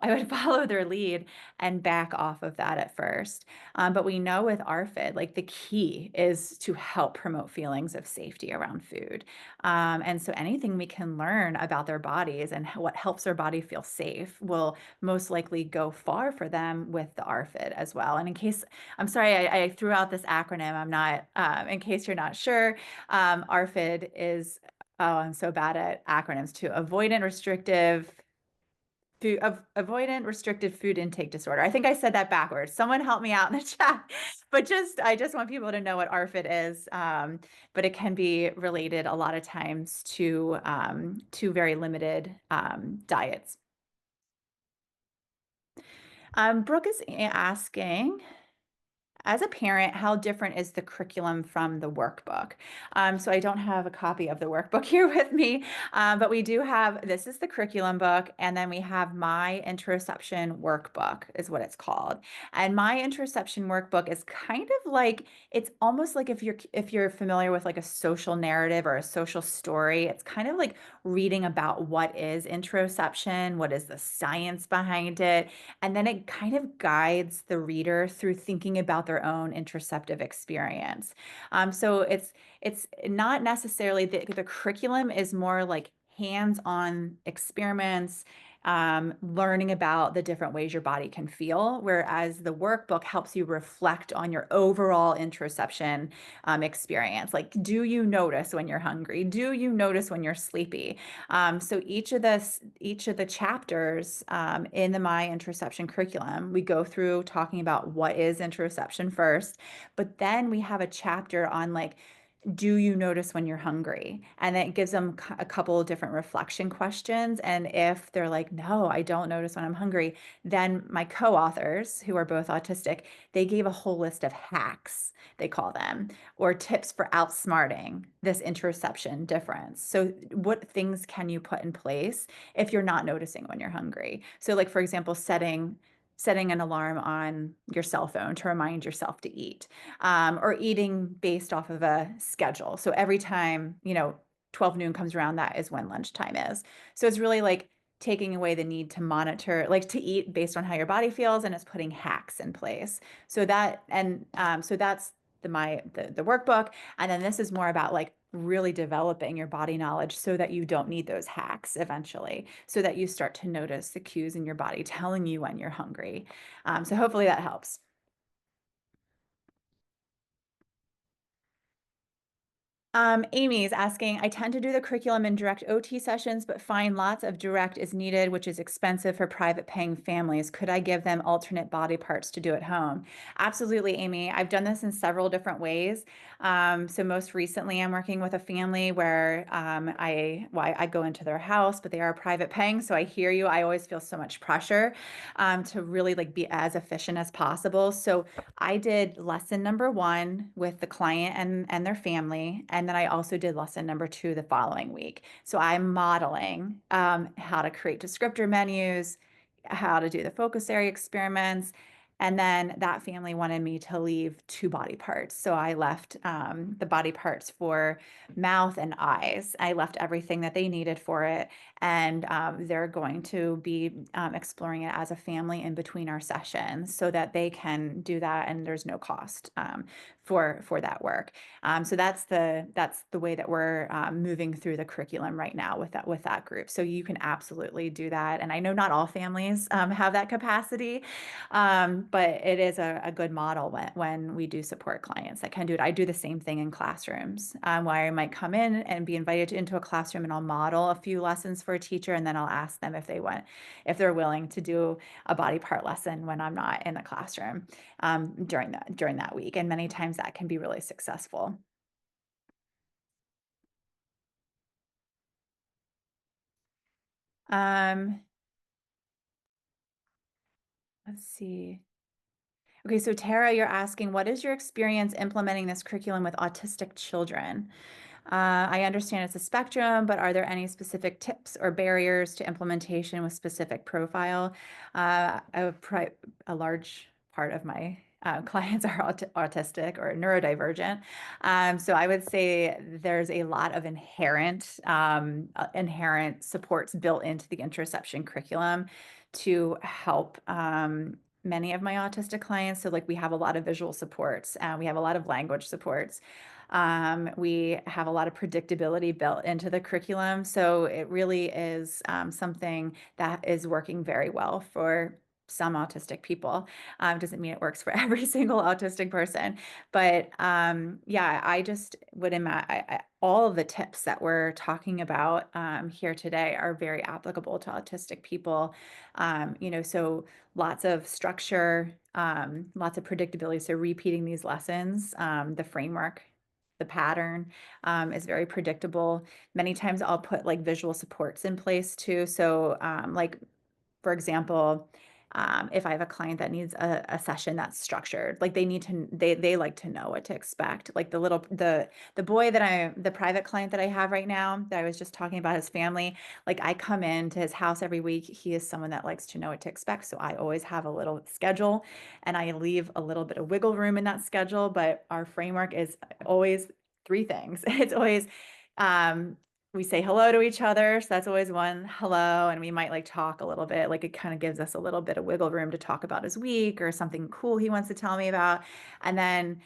their lead and back off of that at first. But we know with ARFID, like the key is to help promote feelings of safety around food. And so anything we can learn about their bodies and what helps their body feel safe will most likely go far for them with the ARFID as well. And in case, I'm sorry, I threw out this acronym. I'm not, in case you're not sure, ARFID is, oh, I'm so bad at acronyms too, avoidant restricted food intake disorder. I think I said that backwards. Someone help me out in the chat. But I just want people to know what ARFID is. But it can be related a lot of times to very limited diets. Brooke is asking, as a parent, how different is the curriculum from the workbook? So I don't have a copy of the workbook here with me, but we do have, this is the curriculum book, and then we have my interoception workbook is what it's called. And my interoception workbook is kind of like, it's almost like if you're familiar with like a social narrative or a social story, it's kind of like reading about what is interoception, what is the science behind it, and then it kind of guides the reader through thinking about their own interoceptive experience. So it's not necessarily the curriculum is more like hands-on experiments, learning about the different ways your body can feel, whereas the workbook helps you reflect on your overall interoception experience. Like, do you notice when you're hungry? Do you notice when you're sleepy? So each of the chapters in the My Interoception curriculum, we go through talking about what is interoception first, but then we have a chapter on like do you notice when you're hungry? And then it gives them a couple of different reflection questions. And if they're like, no, I don't notice when I'm hungry, then my co-authors, who are both autistic, they gave a whole list of hacks, they call them, or tips for outsmarting this interoception difference. So what things can you put in place if you're not noticing when you're hungry? So like, for example, setting an alarm on your cell phone to remind yourself to eat, or eating based off of a schedule. So every time, 12 noon comes around, that is when lunchtime is. So it's really like taking away the need to monitor, like to eat based on how your body feels, and it's putting hacks in place. So that's the workbook. And then this is more about like really developing your body knowledge so that you don't need those hacks eventually, so that you start to notice the cues in your body telling you when you're hungry. So hopefully that helps. Amy is asking, I tend to do the curriculum in direct OT sessions, but find lots of direct is needed, which is expensive for private paying families. Could I give them alternate body parts to do at home? Absolutely, Amy. I've done this in several different ways. So most recently, I'm working with a family where I go into their house, but they are private paying. So I hear you. I always feel so much pressure to really like be as efficient as possible. So I did lesson number 1 with the client and their family, and then I also did lesson number 2 the following week. So I'm modeling how to create descriptor menus, how to do the focus area experiments. And then that family wanted me to leave 2 body parts. So I left the body parts for mouth and eyes. I left everything that they needed for it. And they're going to be exploring it as a family in between our sessions so that they can do that and there's no cost for that work. So that's the way that we're moving through the curriculum right now with that group. So you can absolutely do that. And I know not all families have that capacity, but it is a good model when we do support clients that can do it. I do the same thing in classrooms, where I might come in and be invited into a classroom and I'll model a few lessons for a teacher, and then I'll ask them if they're willing to do a body part lesson when I'm not in the classroom during that week. And many times that can be really successful. Um, let's see. Okay, so Tara, you're asking, what is your experience implementing this curriculum with autistic children? I understand it's a spectrum, but are there any specific tips or barriers to implementation with specific profile? A large part of my clients are autistic or neurodivergent. So I would say there's a lot of inherent supports built into the interoception curriculum to help many of my autistic clients. So like we have a lot of visual supports, we have a lot of language supports. We have a lot of predictability built into the curriculum. So it really is something that is working very well for some autistic people. Doesn't mean it works for every single autistic person, but yeah, I just would imagine all of the tips that we're talking about here today are very applicable to autistic people. So lots of structure, lots of predictability. So repeating these lessons, the framework, the pattern is very predictable. Many times I'll put like visual supports in place too. So like, for example, if I have a client that needs a session that's structured, like they like to know what to expect. Like the private client that I have right now that I was just talking about, his family, like I come into his house every week. He is someone that likes to know what to expect. So I always have a little schedule and I leave a little bit of wiggle room in that schedule, but our framework is always 3 things. It's always, we say hello to each other. So that's always one hello. And we might like talk a little bit, like it kind of gives us a little bit of wiggle room to talk about his week or something cool he wants to tell me about. And then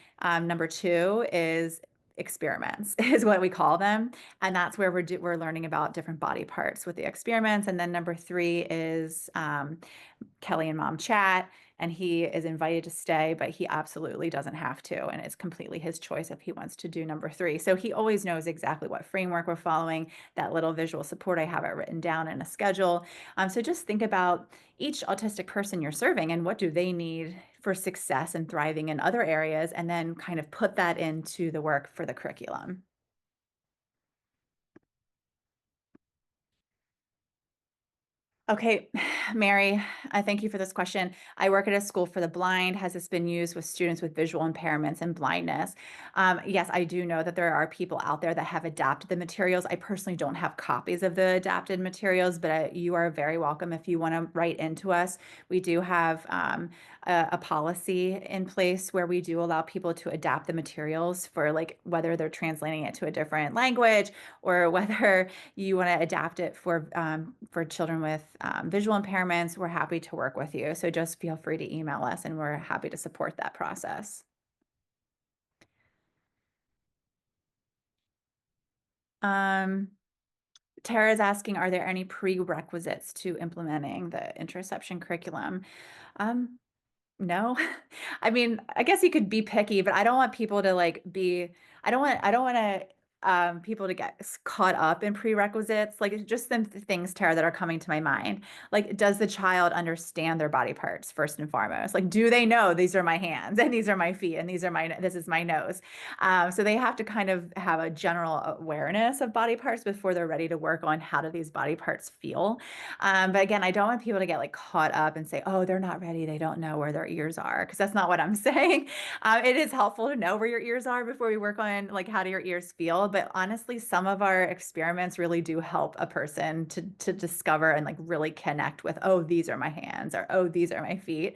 number 2 is experiments is what we call them. And that's where we're learning about different body parts with the experiments. And then number 3 is Kelly and Mom chat, and he is invited to stay, but he absolutely doesn't have to. And it's completely his choice if he wants to do number 3. So he always knows exactly what framework we're following, that little visual support. I have it written down in a schedule. So just think about each autistic person you're serving and what do they need for success and thriving in other areas, and then kind of put that into the work for the curriculum. Okay, Mary, I thank you for this question. I work at a school for the blind. Has this been used with students with visual impairments and blindness? Yes, I do know that there are people out there that have adapted the materials. I personally don't have copies of the adapted materials, but you are very welcome if you want to write into us. We do have a policy in place where we do allow people to adapt the materials for like whether they're translating it to a different language or whether you want to adapt it for children with visual impairments. We're happy to work with you. So just feel free to email us and we're happy to support that process. Um, Tara is asking, are there any prerequisites to implementing the interoception curriculum? Um, No. I mean, I guess you could be picky, but I don't want people to like be, I don't want to people to get caught up in prerequisites, like just some things, Tara, that are coming to my mind. Like, does the child understand their body parts first and foremost? Like, do they know these are my hands and these are my feet and this is my nose? So they have to kind of have a general awareness of body parts before they're ready to work on how do these body parts feel. But again, I don't want people to get like caught up and say, oh, they're not ready. They don't know where their ears are, because that's not what I'm saying. It is helpful to know where your ears are before we work on like how do your ears feel. But honestly, some of our experiments really do help a person to discover and like really connect with, oh, these are my hands, or oh, these are my feet.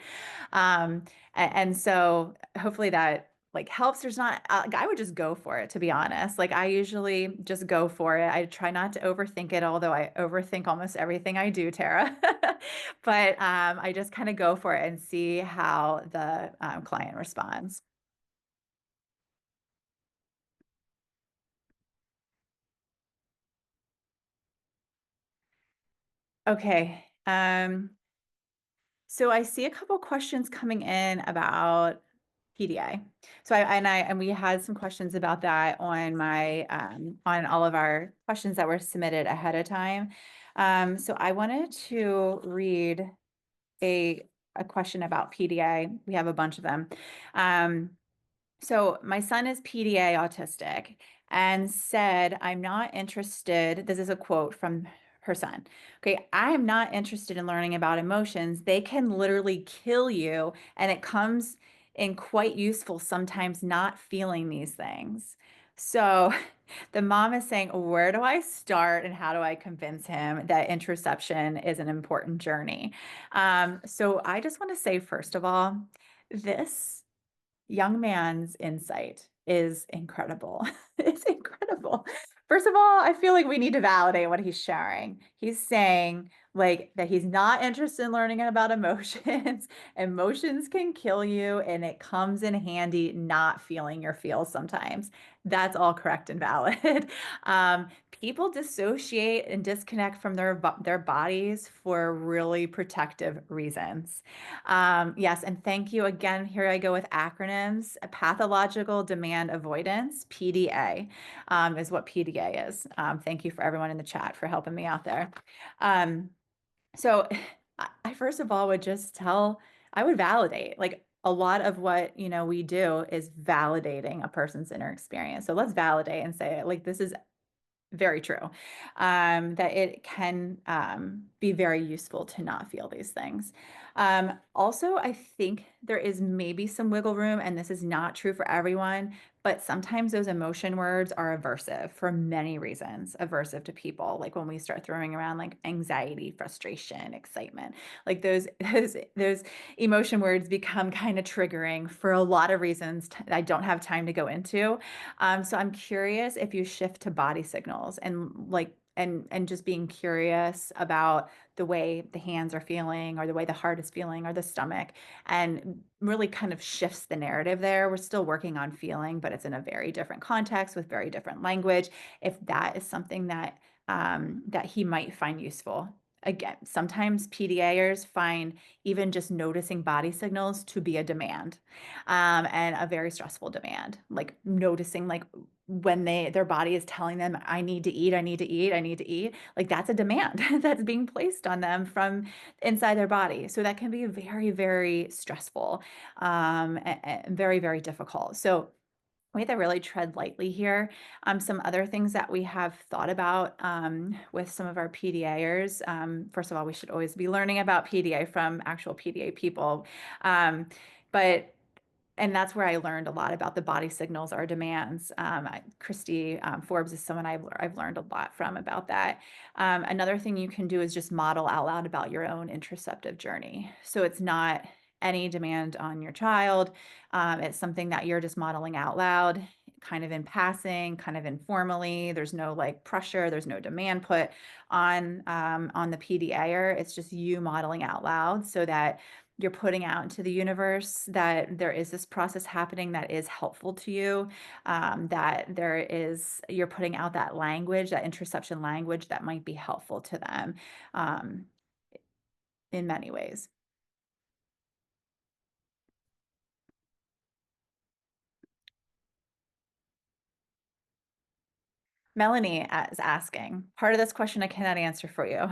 And so hopefully that like helps. There's not, I would just go for it, to be honest. Like I usually just go for it. I try not to overthink it, although I overthink almost everything I do, Tara. But I just kind of go for it and see how the client responds. Okay. So I see a couple questions coming in about PDA. So and we had some questions about that on my on all of our questions that were submitted ahead of time. So I wanted to read a a question about PDA. We have a bunch of them. Um, so my son is PDA autistic and said, I'm not interested. This is a quote from her son. Okay, I am not interested in learning about emotions. They can literally kill you, and it comes in quite useful sometimes not feeling these things. So the mom is saying, where do I start and how do I convince him that interoception is an important journey? So I just want to say, first of all, this young man's insight is incredible. It's incredible. First of all, I feel like we need to validate what he's sharing. He's saying like that he's not interested in learning about emotions. Emotions can kill you, and it comes in handy not feeling your feels sometimes. That's all correct and valid. People dissociate and disconnect from their bodies for really protective reasons. Yes, and thank you again. Here I go with acronyms. Pathological demand avoidance, PDA, is what PDA is. Thank you for everyone in the chat for helping me out there. Um, so I first of all would just I would validate, like a lot of what, we do is validating a person's inner experience. So let's validate and say like, this is very true. That it can be very useful to not feel these things. Also, I think there is maybe some wiggle room, and this is not true for everyone, but sometimes those emotion words are aversive for many reasons, aversive to people. Like when we start throwing around like anxiety, frustration, excitement, like those emotion words become kind of triggering for a lot of reasons I don't have time to go into. So I'm curious if you shift to body signals and like and just being curious about the way the hands are feeling or the way the heart is feeling or the stomach, and really kind of shifts the narrative there. We're still working on feeling, but it's in a very different context with very different language. If that is something that that he might find useful. Again, sometimes PDAers find even just noticing body signals to be a demand, and a very stressful demand, like noticing like when their body is telling them, I need to eat, I need to eat, I need to eat, like that's a demand that's being placed on them from inside their body. So that can be very, very stressful, and very, very difficult. So we have to really tread lightly here. Some other things that we have thought about with some of our PDAers. First of all, we should always be learning about PDA from actual PDA people. Um, but and that's where I learned a lot about the body signals, our demands. Christy Forbes is someone I've learned a lot from about that. Another thing you can do is just model out loud about your own interoceptive journey. So it's not any demand on your child. It's something that you're just modeling out loud, kind of in passing, kind of informally. There's no like pressure. There's no demand put on the PDAer. It's just you modeling out loud so that you're putting out into the universe that there is this process happening that is helpful to you, that you're putting out that language, that interoception language that might be helpful to them um, in many ways. Melanie is asking, part of this question I cannot answer for you.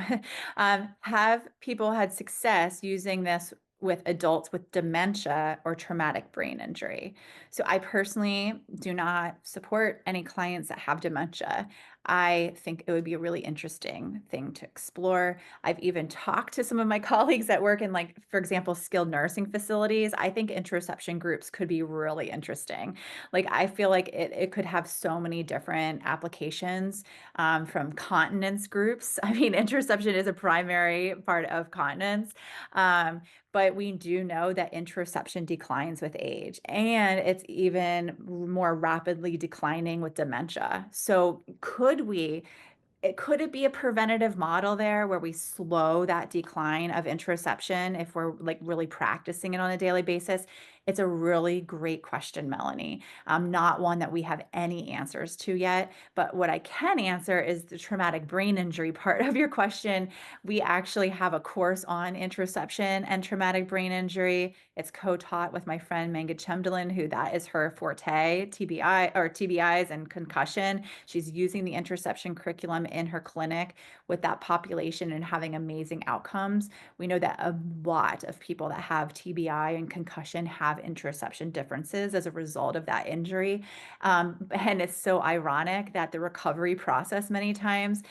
Have people had success using this with adults with dementia or traumatic brain injury? So I personally do not support any clients that have dementia. I think it would be a really interesting thing to explore. I've even talked to some of my colleagues that work in, like, for example, skilled nursing facilities. I think interoception groups could be really interesting. Like, I feel like it could have so many different applications, from continence groups. I mean, interoception is a primary part of continence, but we do know that interoception declines with age, and it's even more rapidly declining with dementia. So could it be a preventative model there where we slow that decline of interoception if we're like really practicing it on a daily basis? It's a really great question, Melanie. Not one that we have any answers to yet, but what I can answer is the traumatic brain injury part of your question. We actually have a course on interoception and traumatic brain injury. It's co-taught with my friend Manga Chemdalin, who that is her forte, TBI or TBIs and concussion. She's using the interoception curriculum in her clinic with that population and having amazing outcomes. We know that a lot of people that have TBI and concussion have interoception differences as a result of that injury. And it's so ironic that the recovery process many times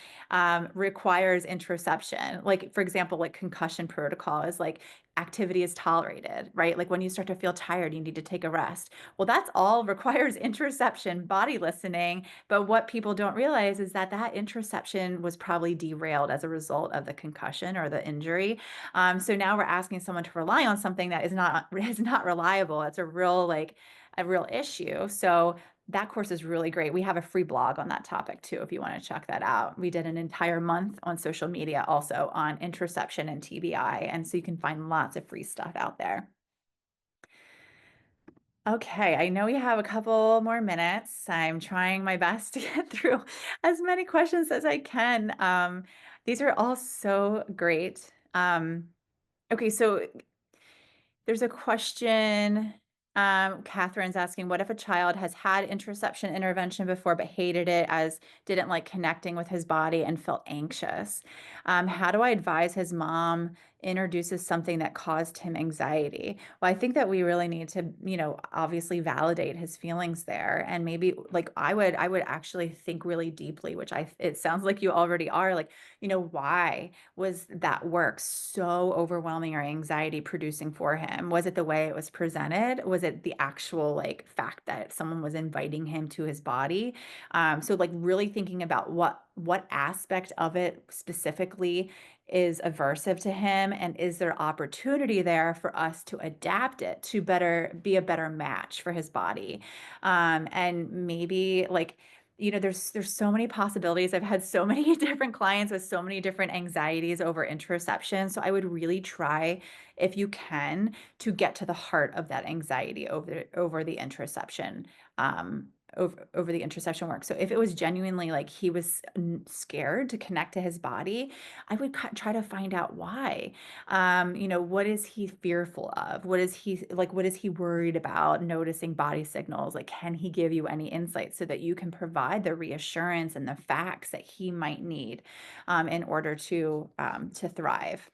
requires interoception. Like, for example, like concussion protocol is like activity is tolerated, right? Like when you start to feel tired, you need to take a rest. Well, that's all requires interoception, body listening. But what people don't realize is that that interoception was probably derailed as a result of the concussion or the injury. So now we're asking someone to rely on something that is not reliable. It's a real issue. So that course is really great. We have a free blog on that topic too, if you want to check that out. We did an entire month on social media also on interoception and TBI. And so you can find lots of free stuff out there. Okay, I know we have a couple more minutes. I'm trying my best to get through as many questions as I can. These are all so great. Okay, so there's a question. Catherine's asking, what if a child has had interoception intervention before but hated it as didn't like connecting with his body and felt anxious? How do I advise his mom introduces something that caused him anxiety? Well, I think that we really need to, obviously validate his feelings there. And maybe like I would actually think really deeply, which it sounds like you already are, like, why was that work so overwhelming or anxiety producing for him? Was it the way it was presented? Was it the actual like fact that someone was inviting him to his body? So like really thinking about what aspect of it specifically is aversive to him, and is there opportunity there for us to adapt it to be a better match for his body? And maybe like, there's so many possibilities. I've had so many different clients with so many different anxieties over interoception. So I would really try, if you can, to get to the heart of that anxiety over the interoception over the interoception work. So if it was genuinely like he was scared to connect to his body, I would try to find out why. What is he fearful of? What is he like? What is he worried about? Noticing body signals. Like, can he give you any insight so that you can provide the reassurance and the facts that he might need in order to thrive?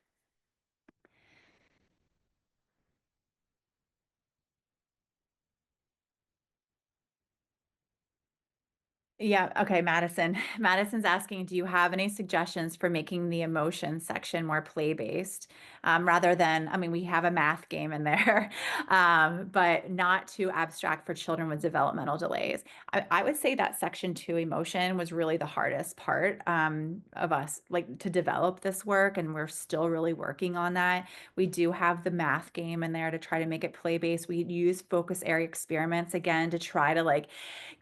Yeah. Okay, Madison. Madison's asking, do you have any suggestions for making the emotion section more play-based, rather than, I mean, we have a math game in there, but not too abstract for children with developmental delays. I would say that section 2 emotion was really the hardest part, of us, like to develop this work, and we're still really working on that. We do have the math game in there to try to make it play-based. We use focus area experiments again to try to like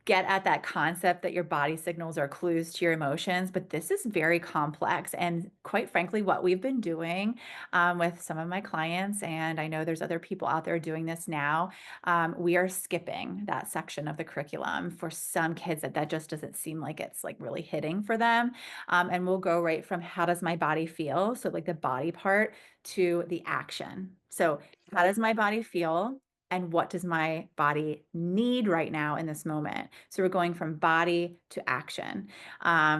get at that concept that your body signals are clues to your emotions, but this is very complex. And quite frankly, what we've been doing with some of my clients, and I know there's other people out there doing this now, we are skipping that section of the curriculum for some kids that just doesn't seem like it's like really hitting for them. And we'll go right from how does my body feel? So like the body part to the action. So how does my body feel? And what does my body need right now in this moment? So we're going from body to action.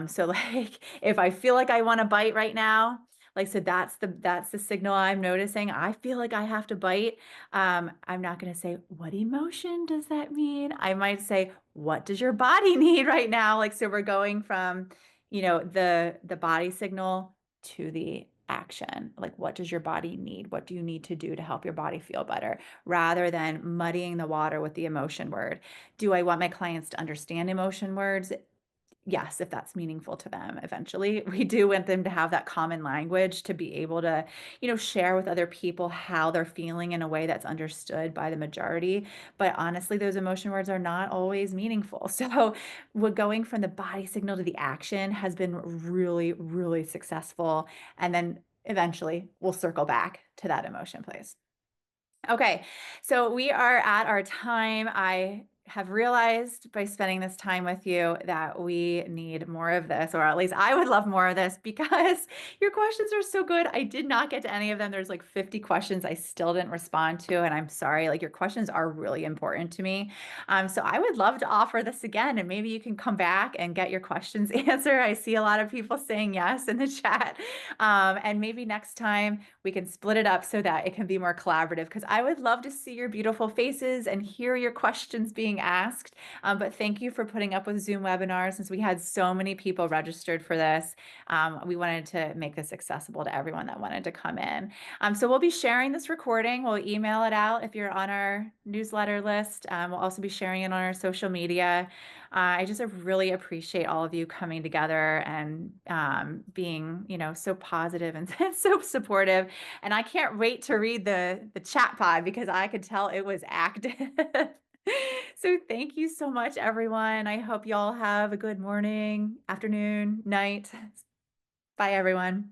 So like if I feel like I want to bite right now, like so that's the signal I'm noticing. I feel like I have to bite. I'm not going to say what emotion does that mean. I might say what does your body need right now? Like so we're going from the body signal to the action. Like what does your body need? What do you need to do to help your body feel better? Rather than muddying the water with the emotion word. Do I want my clients to understand emotion words? Yes, if that's meaningful to them eventually. We do want them to have that common language to be able to, share with other people how they're feeling in a way that's understood by the majority. But honestly, those emotion words are not always meaningful. So, what going from the body signal to the action has been really, really successful. And then eventually we'll circle back to that emotion place. Okay, so we are at our time. I have realized by spending this time with you that we need more of this, or at least I would love more of this because your questions are so good. I did not get to any of them. There's like 50 questions I still didn't respond to, and I'm sorry. Like your questions are really important to me. So I would love to offer this again, and maybe you can come back and get your questions answered. I see a lot of people saying yes in the chat. And maybe next time we can split it up so that it can be more collaborative because I would love to see your beautiful faces and hear your questions being asked. But thank you for putting up with Zoom webinars since we had so many people registered for this. We wanted to make this accessible to everyone that wanted to come in. So we'll be sharing this recording. We'll email it out if you're on our newsletter list. We'll also be sharing it on our social media. I just really appreciate all of you coming together and being, so positive and so supportive. And I can't wait to read the chat pod because I could tell it was active. So thank you so much, everyone. I hope y'all have a good morning, afternoon, night. Bye, everyone.